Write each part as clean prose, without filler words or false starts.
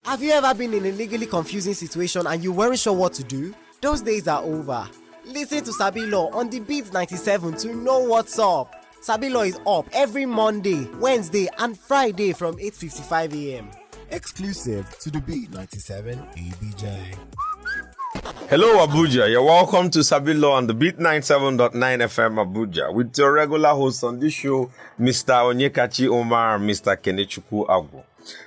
Have you ever been in a legally confusing situation and you weren't sure what to do? Those days are over. Listen to Sabi Law on the Beat 97 to know what's up. Sabi Law is up every Monday, Wednesday and Friday from 8:55 a.m. Exclusive to the Beat 97 ABJ. Hello Abuja, you're welcome to Sabi Law on the Beat 97.9 FM Abuja with your regular host on this show, Mr. Onyekachi Omar and Mr. Kenechukwu Agwo.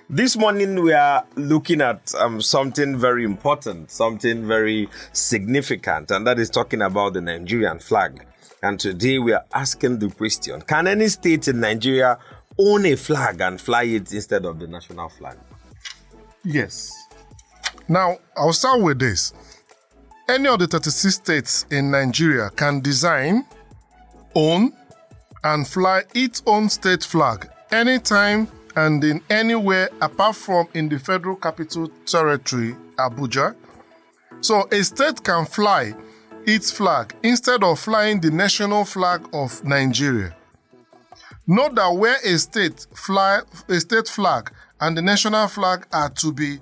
This morning we are looking at something very important, something very significant, and that is talking about the Nigerian flag. And today we are asking the question, can any state in Nigeria own a flag and fly it instead of the national flag? Yes. Now, I'll start with this. Any of the 36 states in Nigeria can design, own, and fly its own state flag anytime and in anywhere apart from in the Federal Capital Territory, Abuja. So a state can fly its flag instead of flying the national flag of Nigeria. Note that where a state flag and the national flag are to be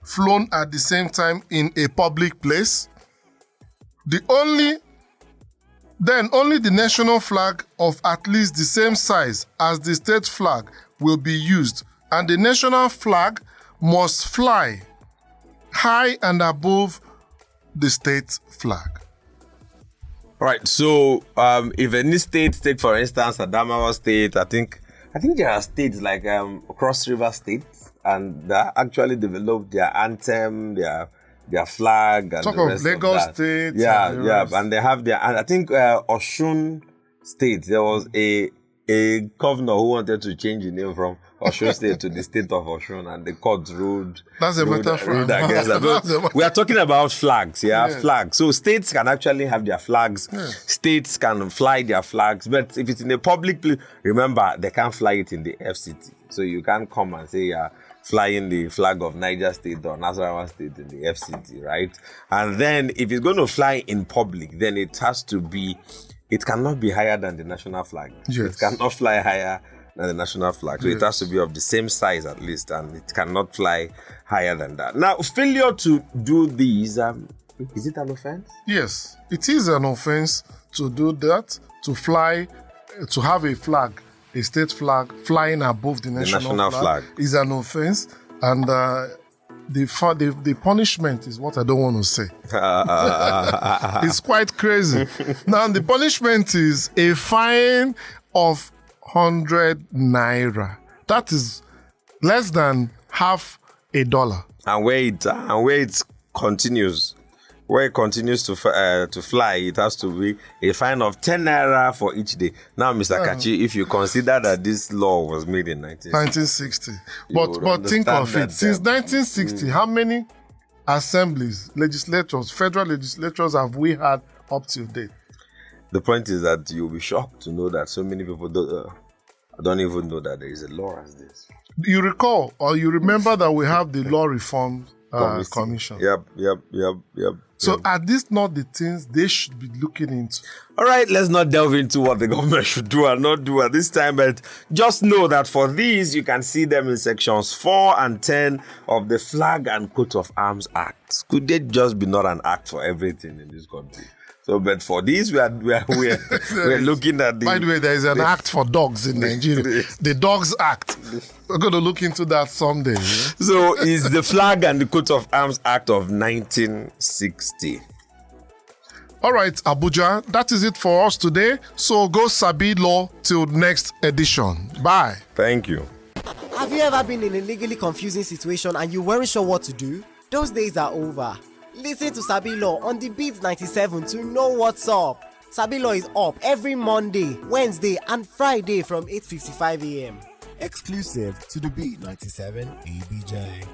flown at the same time in a public place, only the national flag of at least the same size as the state flag will be used, and the national flag must fly high and above the state flag. Right. So, if any state, take for instance Adamawa State, I think there are states like Cross River State, and they actually developed their anthem, their flag. And talk the of rest Lagos of State. Yeah, and they have their. And I think Osun State, there was a governor who wanted to change the name from Osun State to the state of Osun, and the court ruled. That's a metaphor. Against that. We are talking about flags, Yes. flags. So states can actually have their flags. Yes. States can fly their flags, but if it's in a public place, remember they can't fly it in the FCT. So you can't come and say you're flying the flag of Niger State or Nasarawa State in the FCT, right? And then if it's going to fly in public, then it cannot be higher than the national flag. Yes. It cannot fly higher than the national flag. So Yes. it has to be of the same size at least, and it cannot fly higher than that. Now, failure to do these, is it an offense? Yes, it is an offense to do that, to have a flag, a state flag flying above the national flag is an offense, and the punishment is what I don't want to say. It's quite crazy. Now, the punishment is a fine of 100 naira. That is less than half a dollar. And where it continues to fly, it has to be a fine of 10 naira for each day. Now, Mr. Kachi, if you consider that this law was made in 1960, but think of it. Since 1960, how many assemblies, legislatures, federal legislatures have we had up to date? The point is that you'll be shocked to know that so many people don't even know that there is a law as this. You recall or you remember that we have the Law Reform Commission. Yep. So are these not the things they should be looking into? All right, let's not delve into what the government should do and not do at this time, but just know that for these, you can see them in sections 4 and 10 of the Flag and Coat of Arms Act. Could they just be not an act for everything in this country? So, but for these, we are looking at the... By the way, there is an act for dogs in Nigeria. The Dogs Act. We're going to look into that someday. Yeah? So, it's the Flag and the Coat of Arms Act of 1960. All right, Abuja, that is it for us today. So, go Sabi Law till next edition. Bye. Thank you. Have you ever been in a legally confusing situation and you weren't sure what to do? Those days are over. Listen to Sabi Law on the Beat 97 to know what's up. Sabi Law is up every Monday, Wednesday and Friday from 8:55 a.m. Exclusive to the Beat 97 ABJ.